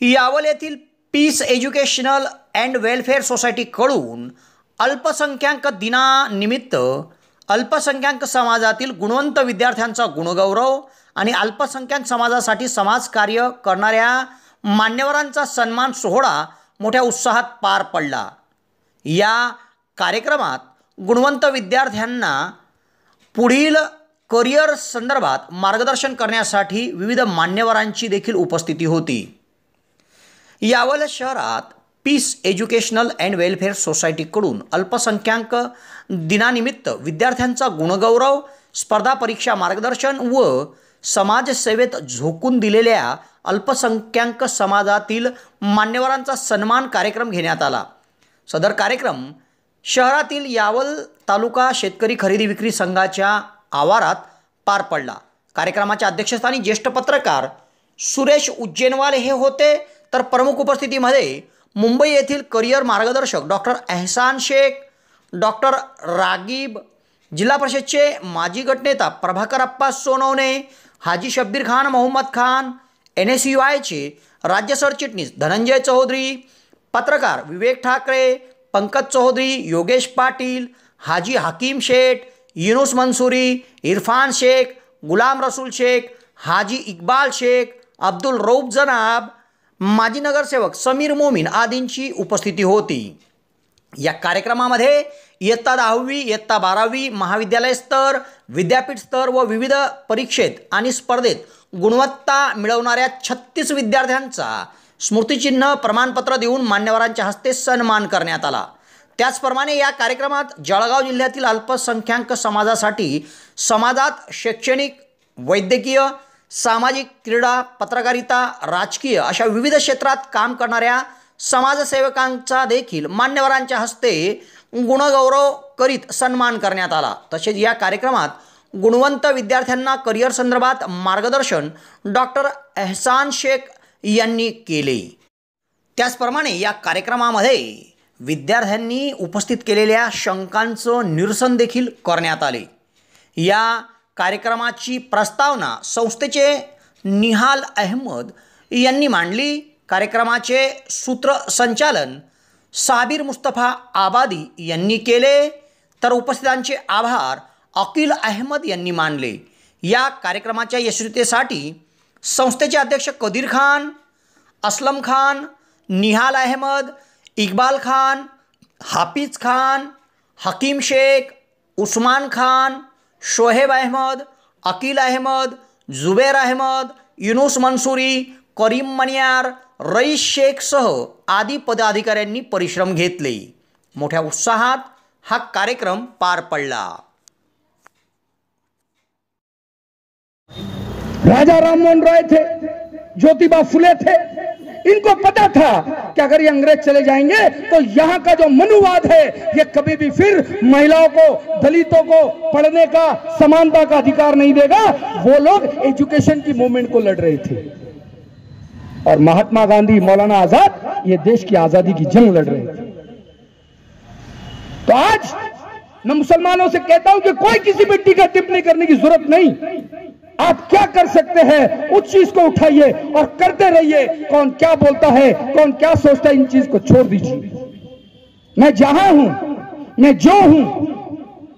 यावल येथील piece educational and welfare सोसायटीकडून अल्पसंख्याक दिनानिमित्त अल्पसंख्याक समाजातील गुणवंत विद्यार्थ्यांचा गुणगौरव आणि अल्पसंख्याक समाजासाठी समाजकार्य करणाऱ्या मान्यवरांचा सन्मान सोहळा मोठ्या उत्साहात पार पडला। या कार्यक्रमात गुणवंत विद्यार्थ्यांना पुढील करिअर संदर्भात मार्गदर्शन करण्यासाठी विविध मान्यवरांची देखील उपस्थिती होती। यावल शहरात पीस एज्युकेशनल अँड वेलफेअर सोसायटीकडून अल्पसंख्याक दिनानिमित्त विद्यार्थ्यांचा गुणगौरव, स्पर्धा परीक्षा मार्गदर्शन व समाजसेवेत झोकून दिलेल्या अल्पसंख्याक समाजातील मान्यवरांचा सन्मान कार्यक्रम घेण्यात आला। सदर कार्यक्रम शहरातील यावल तालुका शेतकरी खरेदी विक्री संघाच्या आवारात पार पडला। कार्यक्रमाच्या अध्यक्षस्थानी ज्येष्ठ पत्रकार सुरेश उज्जैनवाले हे होते, तर प्रमुख उपस्थितीमध्ये मुंबई येथील करिअर मार्गदर्शक डॉक्टर एहसान शेख, डॉक्टर रागीब, जिल्हा परिषदचे माजी गटनेता प्रभाकर अप्पा सोनवणे, हाजी शब्बीर खान मोहम्मद खान, NSUIचे राज्य सरचिटणीस धनंजय चौधरी, पत्रकार विवेक ठाकरे, पंकज चौधरी, योगेश पाटील, हाजी हकीम शेख, युनुस मंसूरी, इरफान शेख, गुलाम रसूल शेख, हाजी इकबाल शेख, अब्दुल रऊफ जनाब, माजी नगरसेवक समीर मोमीन आदींची उपस्थिती होती। या कार्यक्रमामध्ये इयत्ता 10वी, इयत्ता 12वी, महाविद्यालय स्तर, विद्यापीठ स्तर व विविध परीक्षेत आणि स्पर्धेत गुणवत्ता मिळवणाऱ्या 36 विद्यार्थ्यांचा स्मृतिचिन्ह प्रमाणपत्र देऊन मान्यवरांच्या हस्ते सन्मान करण्यात आला। त्याचप्रमाणे या कार्यक्रमात जळगाव जिल्ह्यातील अल्पसंख्याक समाजासाठी समाजात शैक्षणिक, वैद्यकीय, सामाजिक, क्रीडा, पत्रकारिता, राजकीय अशा विविध क्षेत्रात काम करणाऱ्या समाजसेवकांचा देखील मान्यवरांच्या हस्ते गुणगौरव करीत सन्मान करण्यात आला। तसेच या कार्यक्रमात गुणवंत विद्यार्थ्यांना करिअर संदर्भात मार्गदर्शन डॉक्टर एहसान शेख यांनी केले। त्याचप्रमाणे या कार्यक्रमामध्ये विद्यार्थ्यांनी उपस्थित केलेल्या शंकांचं निरसन देखील करण्यात आले। या कार्यक्रमाची प्रस्तावना संस्थेचे निहाल अहमद यांनी मांडली। कार्यक्रमाचे सूत्रसंचालन साबिर मुस्तफा आबादी यांनी केले, तर उपस्थितांचे आभार अकील अहमद यांनी मानले। या कार्यक्रमाच्या यशस्वीतेसाठी संस्थेचे अध्यक्ष कदीर खान, असलम खान, निहाल अहमद, इकबाल खान, हाफिज खान, हकीम शेख, उस्मान खान, शोहेब अहमद, अकील अहमद, जुबेर अहमद, युनुस मंसूरी, करीम मनियार, रईस शेख सह आदी पदाधिकाऱ्यांनी परिश्रम घेतले। मोठ्या उत्साहात हा कार्यक्रम पार पडला। राजा राममोहन राय थे, ज्योतिबा फुले थे, इनको पता था कि अगर ये अंग्रेज चले जाएंगे तो यहाँ का जो मनुवाद है ये कभी भी फिर महिलाओं को, दलितों को पढ़ने का, समानता का अधिकार नहीं देगा। वो लोग एजुकेशन की मूवमेंट को लड़ रहे थे और महात्मा गांधी, मौलाना आजाद ये देश की आजादी की जंग लड़ रहे थे। तो आज मैं मुसलमानों से कहता हूं कि कोई किसी पे टीका टिप्पणी करने की जरूरत नहीं। आप क्या कर सकते हैं उस चीज को उठाइए और करते रहिए। कौन क्या बोलता है, कौन क्या सोचता है, इन चीज को छोड़ दीजिए। मैं जहां हूं, मैं जो हूं,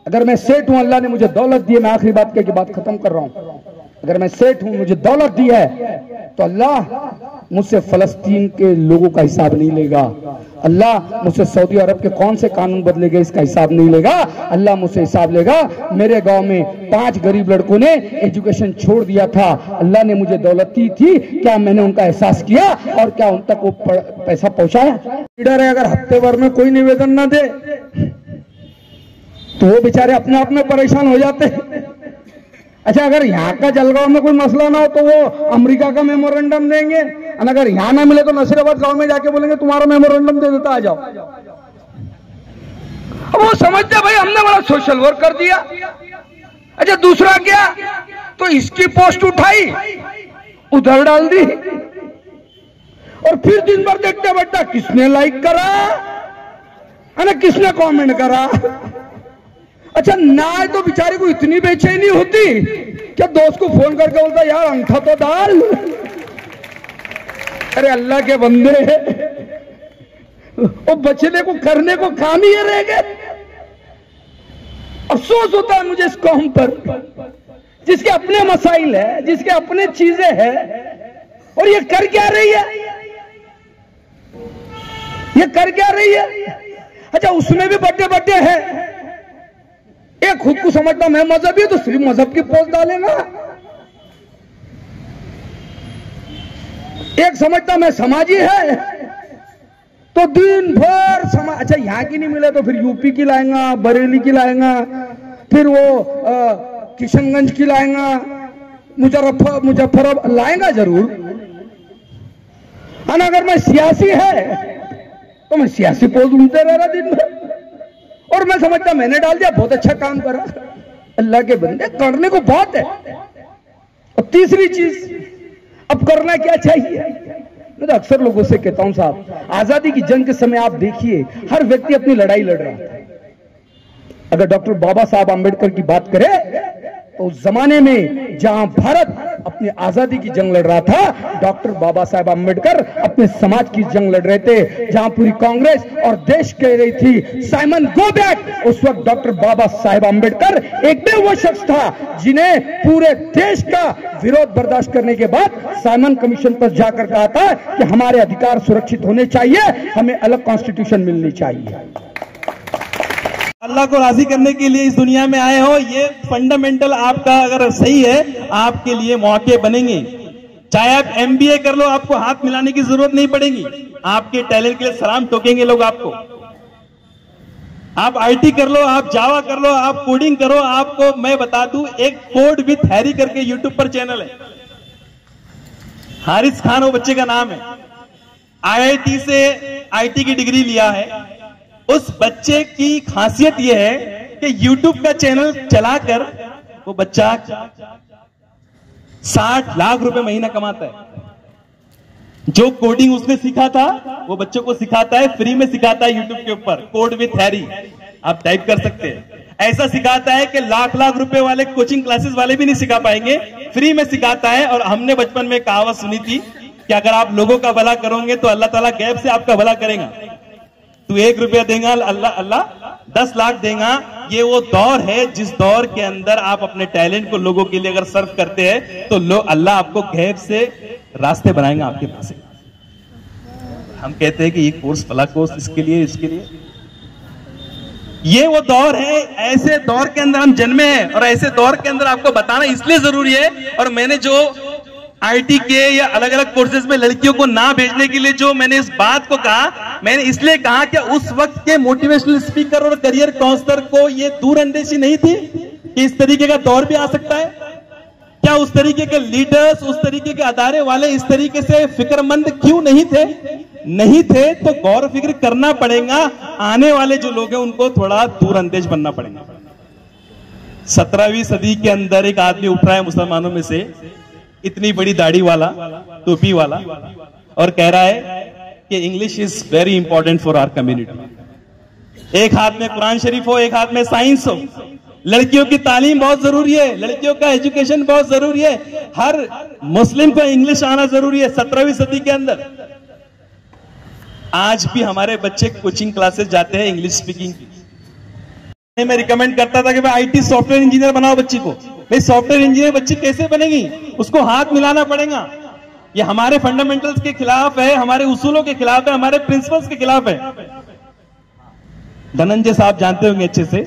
अगर मैं सेठ हूं, अल्लाह ने मुझे दौलत दी है, मैं आखिरी बात कह के बात खत्म कर रहा हूं। अगर मैं सेठ हूं, मुझे दौलत दी है, तो अल्लाह मुझसे फलस्तीन के लोगों का हिसाब नहीं लेगा। अल्लाह मुझसे सऊदी अरब के कौन से कानून बदलेगा इसका हिसाब नहीं लेगा। अल्लाह मुझसे हिसाब लेगा। मेरे गांव में 5 गरीब लड़कों ने एजुकेशन छोड़ दिया था, अल्लाह ने मुझे दौलत दी थी, क्या मैंने उनका एहसास किया और क्या उन तक वो पैसा पहुंचाया? लीडर है, अगर हफ्ते भर में कोई निवेदन ना दे तो वो बेचारे अपने आप में परेशान हो जाते हैं। अच्छा, अगर यहाँ का जलगांव में कोई मसला ना हो तो वो अमेरिका का मेमोरेंडम देंगे, और अगर यहाँ ना मिले तो नसीराबाद गांव में जाके बोलेंगे तुम्हारा मेमोरेंडम दे देता, आ जाओ। अब वो समझते भाई हमने बड़ा सोशल वर्क कर दिया। अच्छा, दूसरा क्या, तो इसकी पोस्ट उठाई, उधर डाल दी, और फिर दिन भर देखते बैठा किसने लाइक करा, किसने कमेंट करा। अच्छा, ना तो बेचारे को इतनी बेचैनी होती क्या दोस्त को फोन करके बोलता यार अंगूठा तो डाल। अरे अल्लाह के बंदे, वो बचने को करने को काम ही रह गए। अफसोस होता है मुझे इस कौम पर, जिसके अपने मसाइल है, जिसके अपने चीजें हैं, और ये कर क्या रही है, ये कर क्या रही है। अच्छा, उसमें भी बड्डे बड्डे है। एक खुद को समझता मैं मजहबी, तो सिर्फ मजहब की पोस्ट डालेगा। एक समझता मैं समाजी है, तो दिन भर समाज। अच्छा, यहां की नहीं मिले तो फिर यूपी की लाएगा, बरेली की लाएगा, फिर वो किशनगंज की लाएगा, मुजफ्फराबाद लाएगा जरूर। और अगर मैं सियासी है तो मैं सियासी पोस्ट ढूंढते रह रहा दिन भर, और मैं समझता मैंने डाल दिया, बहुत अच्छा काम करा। अल्लाह के बंदे, करने को बहुत है। और तीसरी चीज, अब करना क्या चाहिए। मैं तो अक्सर लोगों से कहता हूं, साहब, आजादी की जंग के समय आप देखिए, हर व्यक्ति अपनी लड़ाई लड़ रहा था। अगर डॉक्टर बाबा साहब आंबेडकर की बात करें तो उस जमाने में जहां भारत अपनी आजादी की जंग लड़ रहा था, डॉक्टर बाबा साहब आंबेडकर अपने समाज की जंग लड़ रहे थे। जहां पूरी कांग्रेस और देश कह रही थी साइमन गो बैक, उस वक्त डॉक्टर बाबा साहब आंबेडकर एक भी वो शख्स था जिन्हें पूरे देश का विरोध बर्दाश्त करने के बाद साइमन कमीशन पर जाकर कहा था कि हमारे अधिकार सुरक्षित होने चाहिए, हमें अलग कॉन्स्टिट्यूशन मिलनी चाहिए। अल्लाह को राजी करने के लिए इस दुनिया में आए हो, ये फंडामेंटल आपका अगर सही है, आपके लिए मौके बनेंगे। चाहे आप MBA कर लो, आपको हाथ मिलाने की जरूरत नहीं पड़ेगी, आपके टैलेंट के लिए सलाम ठोकेंगे लोग आपको। आप IT कर लो, आप जावा कर लो, आप कोडिंग करो। आपको मैं बता दूं, एक कोड विथ हैरी करके यूट्यूब पर चैनल है, हारिस खान वो बच्चे का नाम है, IIT से IT की डिग्री लिया है। उस बच्चे की खासियत यह है कि YouTube का चैनल चलाकर वो बच्चा 60 लाख रुपए महीना कमाता है। जो कोडिंग उसने सीखा था वो बच्चों को सिखाता है, फ्री में सिखाता है YouTube के ऊपर। कोड विथ हैरी आप टाइप कर सकते हैं। ऐसा सिखाता है कि लाख लाख रुपए वाले कोचिंग क्लासेस वाले भी नहीं सिखा पाएंगे, फ्री में सिखाता है। और हमने बचपन में कहावत सुनी थी कि अगर आप लोगों का भला करोगे तो अल्लाह ताला गैब से आपका भला करेगा। तू 1 रुपया देगा, अल्लाह 10 लाख देगा। ये वो दौर है जिस दौर के अंदर आप अपने टैलेंट को लोगों के लिए अगर सर्व करते हैं तो अल्लाह आपको गैब से रास्ते बनाएगा आपके पास। हम कहते हैं कि ये कोर्स फला कोर्स इसके लिए, इसके लिए। ये वो दौर है, ऐसे दौर के अंदर हम जन्मे हैं और ऐसे दौर के अंदर आपको बताना इसलिए जरूरी है। और मैंने जो IT के या अलग अलग कोर्सेज में लड़कियों को ना भेजने के लिए जो मैंने इस बात को कहा, मैंने इसलिए कहा कि उस वक्त के मोटिवेशनल स्पीकर और करियर काउंसलर को ये दूरअंदेशी नहीं थी कि इस तरीके का दौर भी आ सकता है। क्या उस तरीके के लीडर्स, उस तरीके के अदारे वाले इस तरीके से फिक्रमंद क्यों नहीं थे? नहीं थे तो गौर फिक्र करना पड़ेगा। आने वाले जो लोग हैं उनको थोड़ा दूरअंदेश बनना पड़ेगा। 17वीं सदी के अंदर एक आदमी उठ रहा है मुसलमानों में से, इतनी बड़ी दाढ़ी वाला, टोपी वाला, और कह रहा है कि English is very important for our community. एक हाथ में कुरान शरीफ हो, एक हाथ में साइंस हो। लड़कियों की तालीम बहुत जरूरी है, लड़कियों का एजुकेशन बहुत जरूरी है। हर मुस्लिम को इंग्लिश आना जरूरी है 17वीं सदी के अंदर। आज भी हमारे बच्चे कोचिंग क्लासेस जाते हैं इंग्लिश स्पीकिंग की। मैं रिकमेंड करता था कि भाई IT सॉफ्टवेयर इंजीनियर बनाओ बच्ची को। भाई सॉफ्टवेयर इंजीनियर बच्ची कैसे बनेगी? उसको हाथ मिलाना पड़ेगा। ये हमारे फंडामेंटल्स के खिलाफ है, हमारे उसूलों के खिलाफ है, हमारे प्रिंसिपल्स के खिलाफ है। धनंजय साहब जानते होंगे अच्छे से,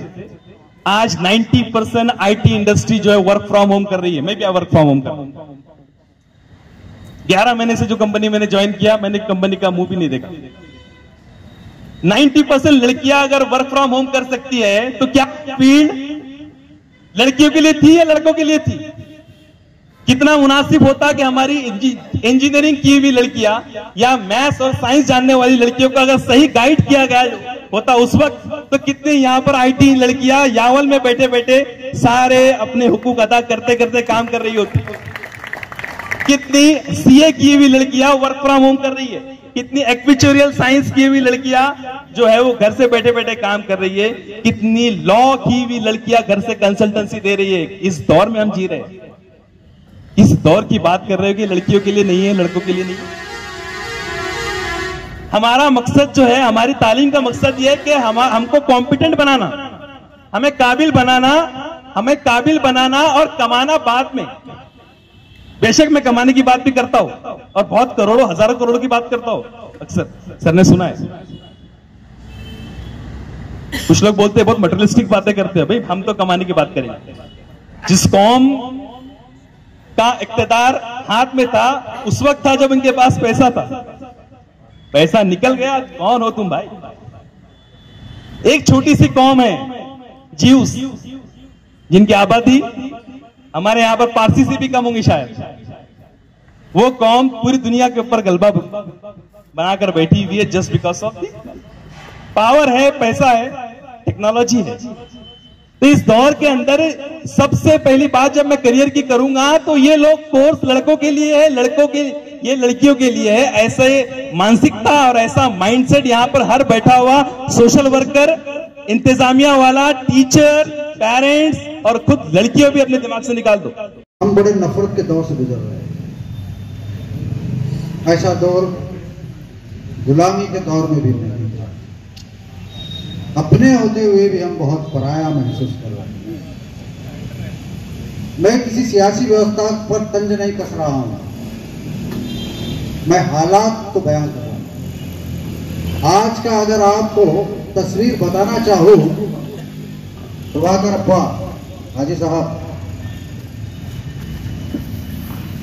आज 90% IT इंडस्ट्री जो है वर्क फ्रॉम होम कर रही है। मैं भी वर्क फ्रॉम होम कर रहा हूं। 11 महीने से जो कंपनी मैंने ज्वाइन किया, मैंने कंपनी का मुंह भी नहीं देखा। 90% लड़कियां अगर वर्क फ्रॉम होम कर सकती है तो क्या फील्ड लड़कियों के लिए थी या लड़कों के लिए थी? कितना मुनासिब होता कि हमारी इंजीनियरिंग की हुई लड़कियां या मैथ्स और साइंस जानने वाली लड़कियों को अगर सही गाइड किया गया होता उस वक्त, तो कितनी यहां पर IT लड़कियां यावल में बैठे बैठे सारे अपने हुकूक अदा करते करते काम कर रही होती। कितनी CA की हुई लड़कियां वर्क फ्रॉम होम कर रही है। कितनी एक्चुअरियल साइंस की हुई लड़कियां जो है वो घर से बैठे बैठे काम कर रही है। कितनी लॉ की हुई लड़कियां घर से कंसल्टेंसी दे रही है। इस दौर में हम जी रहे हैं। इस दौर की बात कर रहे हो कि लड़कियों के लिए नहीं है, लड़कों के लिए नहीं है। हमारा मकसद जो है, हमारी तालीम का मकसद ये है कि हमको कॉम्पिटेंट बनाना, हमें काबिल बनाना और कमाना बाद में। बेशक मैं कमाने की बात भी करता हूं और बहुत करोड़ों हजारों करोड़ों की बात करता हूं, अक्सर सर ने सुना है। कुछ लोग बोलते हैं बहुत मटेरियलिस्टिक बातें करते हैं, भाई हम तो कमाने की बात करेंगे। जिस कौम का इक्तदार हाथ में था उस वक्त था जब इनके पास पैसा था, पैसा निकल गया, कौन हो तुम भाई? एक छोटी सी कौम है ज्यूस, जिनकी आबादी हमारे यहां पर पारसी से भी कम होंगी शायद। वो कौम पूरी दुनिया के ऊपर गलबा बनाकर बैठी हुई है जस्ट बिकॉज ऑफ पावर है, पैसा है, टेक्नोलॉजी है। तो इस दौर के अंदर सबसे पहली बात जब मैं करियर की करूंगा तो ये लोग कोर्स लड़कों के लिए है, ये लड़कियों के लिए है। ऐसे मानसिकता और ऐसा माइंडसेट यहां पर हर बैठा हुआ सोशल वर्कर, इंतजामिया वाला, टीचर, पेरेंट्स और खुद लड़कियों भी अपने दिमाग से निकाल दो। हम बड़े नफरत के दौर से गुजर रहे हैं। ऐसा दौर गुलामी के दौर में भी नहीं था। अपने होते हुए भी हम बहुत पराया महसूस कर रहे हैं। मैं किसी सियासी व्यवस्था पर तंज नहीं कस रहा हूं, मैं हालात को बयान कर रहा हूं। आज का अगर आपको तस्वीर बताना चाहूं तो वाकर अब्बा हाजी साहब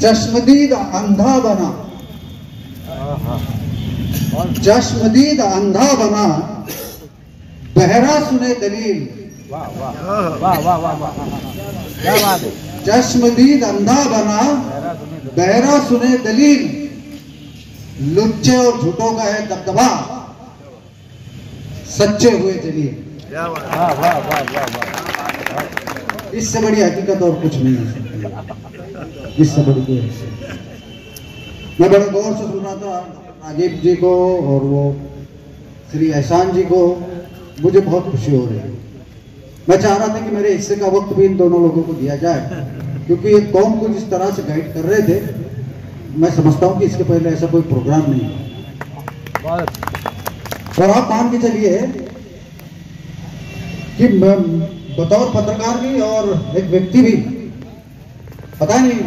चश्मदीद अंधा बना, चश्मदीद अंधा बना, बहरा सुने दलील। वाह वाह वाह वाह वाह वाह, क्या बात है। चश्मदीद अंधा बना, बहरा सुने दलील, लुच्चे और झूठों का है दबदबा, सच्चे हुए जलील। वाह वाह वाह वाह वाह, इससे बड़ी हकीकत और कुछ नहीं है, इससे बड़ी कोई। मैं बड़े गौर से सुन रहा था राजीव जी को और वो श्री एहसान जी को, मुझे बहुत खुशी हो रही है। मैं चाह रहा था कि मेरे हिस्से का वक्त भी इन दोनों लोगों को दिया जाए, क्योंकि ये कौम को जिस तरह से गाइड कर रहे थे, मैं समझता हूं कि इसके पहले ऐसा कोई प्रोग्राम नहीं है। और आप मान के चलिए कि बतौर पत्रकार भी और एक व्यक्ति भी, पता नहीं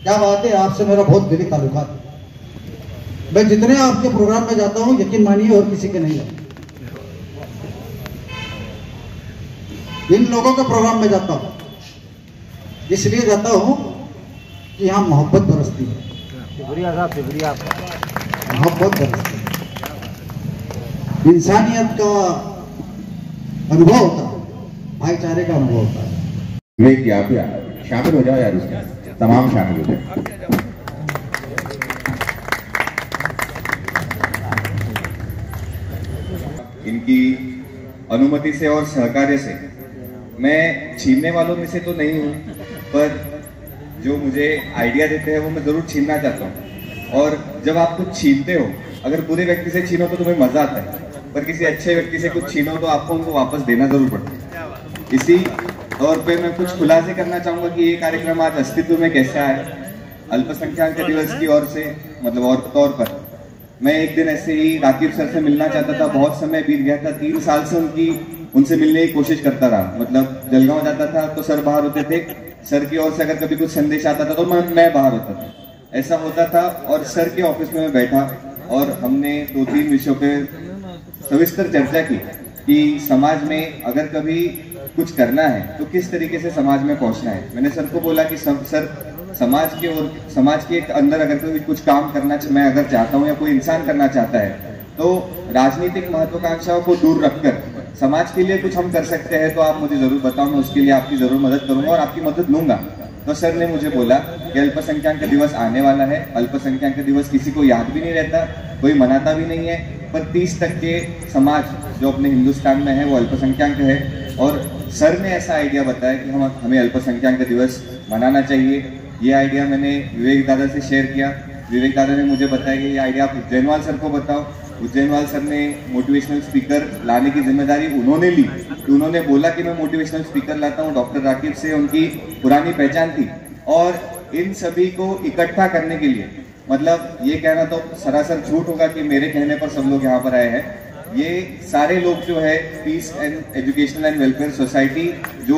क्या बात है, आपसे मेरा बहुत दिली ताल्लुकात है। मैं जितने आपके प्रोग्राम में जाता हूं, यकीन मानिए और किसी के नहीं जाता, इन लोगों के प्रोग्राम में जाता हूं, इसलिए जाता हूं कि यहां मोहब्बत बरसती है। शुक्रिया साहब, शुक्रिया। मोहब्बत बरसती है, इंसानियत का अनुभव होता है, भाईचारे का अनुभव होता है। विवेक, आप शामिल हो जाओ यार, उसमें तमाम शामिल हो जाए। इनकी अनुमति से और सहकार्य से मैं छीनने वालों में से तो नहीं हूं, पर जो मुझे आइडिया देते हैं वो मैं जरूर छीनना चाहता हूं। और जब आप कुछ छीनते हो, अगर बुरे व्यक्ति से छीनो तो तुम्हें मजा आता है, पर किसी अच्छे व्यक्ति से कुछ छीनो तो आपको उनको वापस देना जरूर पड़ता है। इसी तौर पे मैं कुछ खुलासे करना चाहूंगा कि ये कार्यक्रम आज अस्तित्व में कैसे आया। अल्पसंख्यक दिवस की ओर से, मतलब और तौर पर मैं एक दिन ऐसे ही राकीब सर से मिलना चाहता था। बहुत समय बीत गया था, 3 साल से उनसे मिलने की कोशिश करता रहा। मतलब जलगांव जाता था तो सर बाहर होते थे, सर की ओर से अगर कभी कुछ संदेश आता था तो मैं बाहर होता था, ऐसा होता था। और सर के ऑफिस में मैं बैठा और हमने 2-3 विषयों पे सविस्तर चर्चा की कि समाज में अगर कभी कुछ करना है तो किस तरीके से समाज में पहुंचना है। मैंने सर को बोला कि सर समाज के अंदर अगर कोई कुछ काम करना मैं अगर चाहता हूं या कोई इंसान करना चाहता है तो राजनीतिक महत्वाकांक्षाओं को दूर रखकर समाज के लिए कुछ हम कर सकते हैं तो आप मुझे जरूर बताओ, मैं उसके लिए आपकी जरूर मदद करूंगा और आपकी मदद लूंगा। तो सर ने मुझे बोला कि अल्पसंख्यक दिवस आने वाला है, अल्पसंख्यक दिवस किसी को याद भी नहीं रहता, कोई मनाता भी नहीं है, पर 30% समाज जो अपने हिंदुस्तान में है वो अल्पसंख्यक है। और सर ने ऐसा आइडिया बताया कि हमें अल्पसंख्यक दिवस मनाना चाहिए। ये आइडिया मैंने विवेक दादा से शेयर किया। विवेक दादा ने मुझे बताया कि ये आइडिया आप उज्जैनवाल सर को बताओ। उज्जैनवाल सर ने मोटिवेशनल स्पीकर लाने की जिम्मेदारी उन्होंने ली, कि उन्होंने बोला कि मैं मोटिवेशनल स्पीकर लाता हूँ। डॉक्टर राकीब से उनकी पुरानी पहचान थी और इन सभी को इकट्ठा करने के लिए मतलब ये कहना तो सरासर झूठ होगा कि मेरे कहने पर सब लोग यहाँ पर आए हैं। ये सारे लोग जो है peace and educational and welfare society जो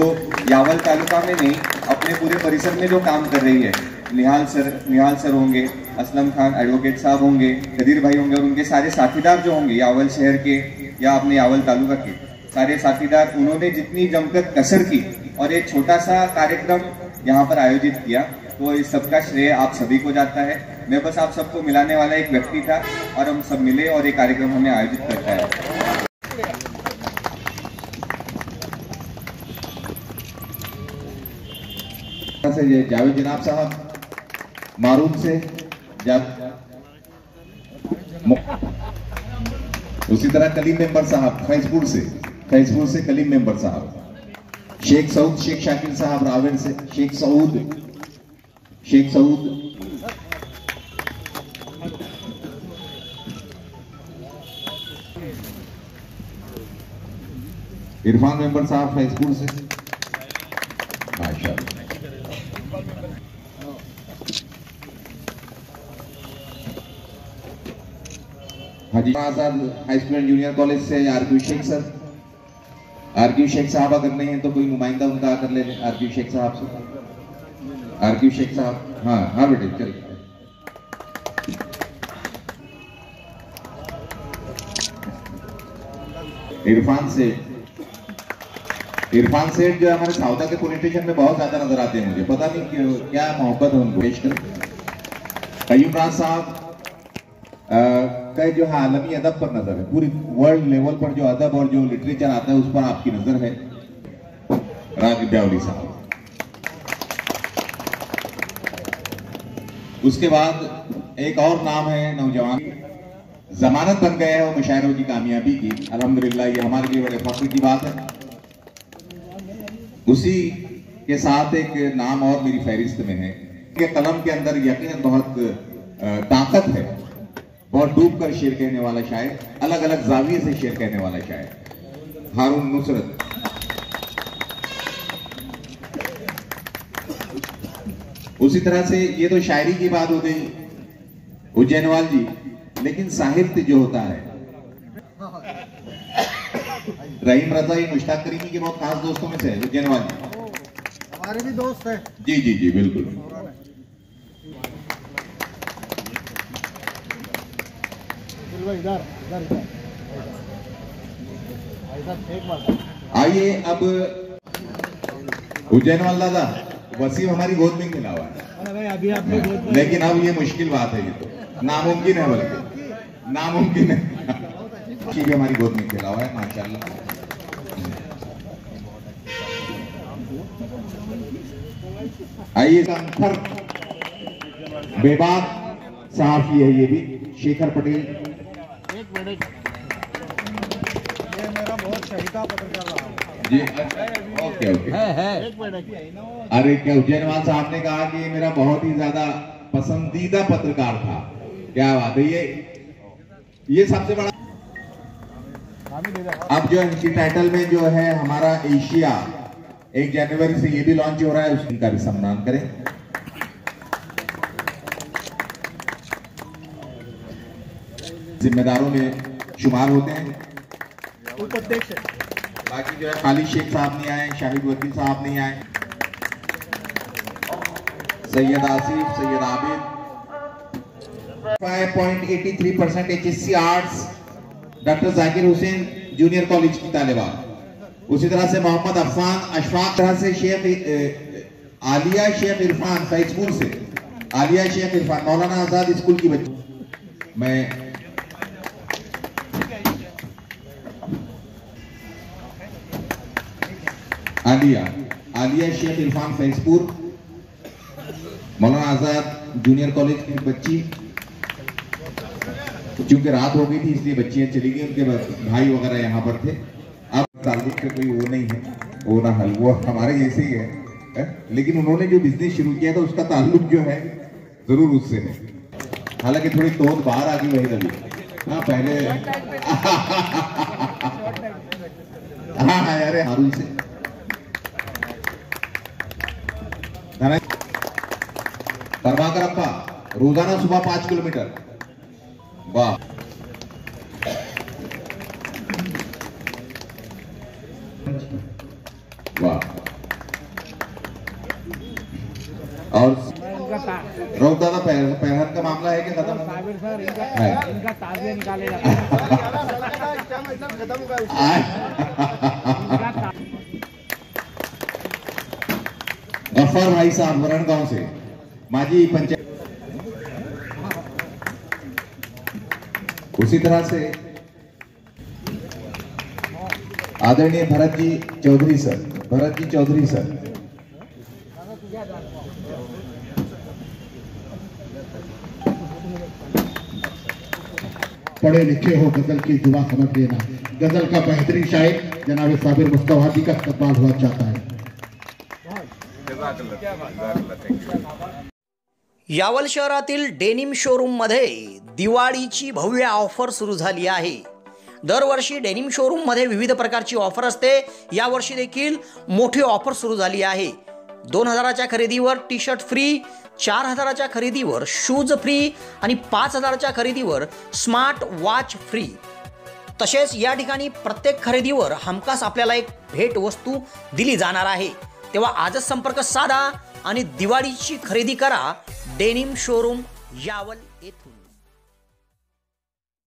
यावल तालुका में नहीं अपने पूरे परिसर में जो काम कर रही है, निहाल सर होंगे, असलम खान एडवोकेट साहब होंगे, कदीर भाई होंगे और उनके सारे साथीदार जो होंगे यावल शहर के या अपने यावल तालुका के सारे साथीदार, उन्होंने जितनी जमकर कसर की और एक छोटा सा कार्यक्रम यहाँ पर आयोजित किया, तो इस सबका श्रेय आप सभी को जाता है। मैं बस आप सबको मिलाने वाला एक व्यक्ति था और हम सब मिले और एक कार्यक्रम हमने आयोजित करता है। जावेद जनाब साहब मारूफ से, उसी तरह कलीम मेंबर साहब फैजपुर से कलीम मेंबर साहब, शेख सऊद शेख शाकिर साहब रावेर से, शेख सऊद इरफान मेंबर साहब फैजपुर से, माशाअल्लाह। Haji Azad high school and junior college से आरक्यू शेख साहब अगर नहीं है तो कोई नुमाइंदा उनका आकर ले लें। आरक्यू शेख साहब हाँ बेटे चलिए। इरफान सेठ जो हमारे साउदा के पुलिस स्टेशन में बहुत ज्यादा नजर आते हैं, मुझे पता नहीं क्यों, क्या मोहब्बत है उनको। पेश करें कयूम राज साहब का जो है आलमी अदब पर नजर है, पूरी वर्ल्ड लेवल पर जो अदब और जो लिटरेचर आता है उस पर आपकी नजर है। राज ब्यावली साहब, उसके बाद एक और नाम है नौजवान, जमानत बन गए हैं वो मुशायरों की कामयाबी की, अल्हम्दुलिल्लाह ये हमारे लिए बड़े फख्र की बात है। उसी के साथ एक नाम और मेरी फहरिस्त में है कि कलम के अंदर यकीनन बहुत ताकत है, बहुत डूब कर शेर कहने वाला शायर, अलग अलग जाविये से शेर कहने वाला शायर हारून नुसरत। उसी तरह से ये तो शायरी की बात हो गई उज्जैनवाल जी, लेकिन साहित्य जो होता है, रहीम रजा मुश्ताक करीमी के बहुत खास दोस्तों में से है उज्जैनवाल जी, हमारे भी दोस्त है। जी बिल्कुल। आइए अब उज्जैनवाल दादा, वसीम हमारी गोद में खिला हुआ है अभी आपने लेकिन अब ये मुश्किल बात है, ये तो नामुमकिन है, बल्कि नामुमकिन है। भी हमारी गोद में खिला हुआ है माशाल्लाह। आइए अंतर बेबाक सहाफी है ये भी, शेखर पटेल। एक मिनट, ये मेरा बहुत शहीदा पत्रकार रहा जी ओके है। एक मिनट, अरे क्या उज्जैनवाल साहब ने कहा कि ये मेरा बहुत ही ज्यादा पसंदीदा पत्रकार था, क्या बात है। ये सबसे बड़ा अब जो इनकी टाइटल में जो है हमारा एशिया 1 जनवरी से ये भी लॉन्च हो रहा है, उसका भी सम्मान करें। जिम्मेदारों में शुमार होते हैं। बाकी जो है खालिद शेख साहब नहीं आए, शाहिद वकील साहब नहीं आए, Syed Asif, Syed Abid. 5.83% HSC arts doctor Zakir Hussain junior college की तालिबा। उसी तरह से मोहम्मद अफान अशफाक, तरह से शेख आलिया शेख इरफान फैजपुर से, आलिया शेख इरफान मौलाना आजाद स्कूल की बच्ची। मैं आलिया शेख इरफान फैजपुर, मौलाना आजाद जूनियर कॉलेज की बच्ची। चूंकि रात हो गई थी इसलिए बच्चियां चली गई, उनके भाई वगैरह यहाँ पर थे। अब ताल्लुक से कोई वो नहीं है, वो ना हल, वो हमारे जैसे ही है, लेकिन उन्होंने जो बिजनेस शुरू किया था उसका ताल्लुक जो है जरूर उससे है। हालांकि थोड़ी तोड़ बाहर आ गई वही रही। हाँ पहले हाँ यार हारून से प्रभाकर अप्पा रोजाना सुबह 5 किलोमीटर। वाह, वाह। और रोक दादा पैरहन का मामला है क्या खत्म? इनका ताजिया निकालेगा। गफ्फार भाई साहब वरण गांव से, माजी पंचायत। उसी तरह से आदरणीय भरत जी चौधरी सर, पढ़े लिखे हो, गजल की दुआ समझ लेना। गजल का बेहतरीन शायर जनाब साबिर मुस्तफा का इस्तकबाल हुआ चाहता है। यावल शहरातील डेनिम शोरूममध्ये दिवाळीची भव्य ऑफर सुरू झाली आहे। दरवर्षी डेनिम शोरूममध्ये विविध प्रकारची ऑफर असते। यावर्षी देखील मोठी ऑफर सुरू झाली आहे। 2000च्या खरेदीवर टी शर्ट फ्री, 4000च्या खरेदीवर शूज फ्री आणि 5000च्या खरेदीवर स्मार्ट वॉच फ्री। तसेच या ठिकाणी प्रत्येक खरेदीवर हमखास आपल्याला एक भेट वस्तू दिली जाणार आहे। तेव्हा आजच संपर्क साधा आणि दिवाळीची खरेदी करा डेनिम शोरूम यावल येथून।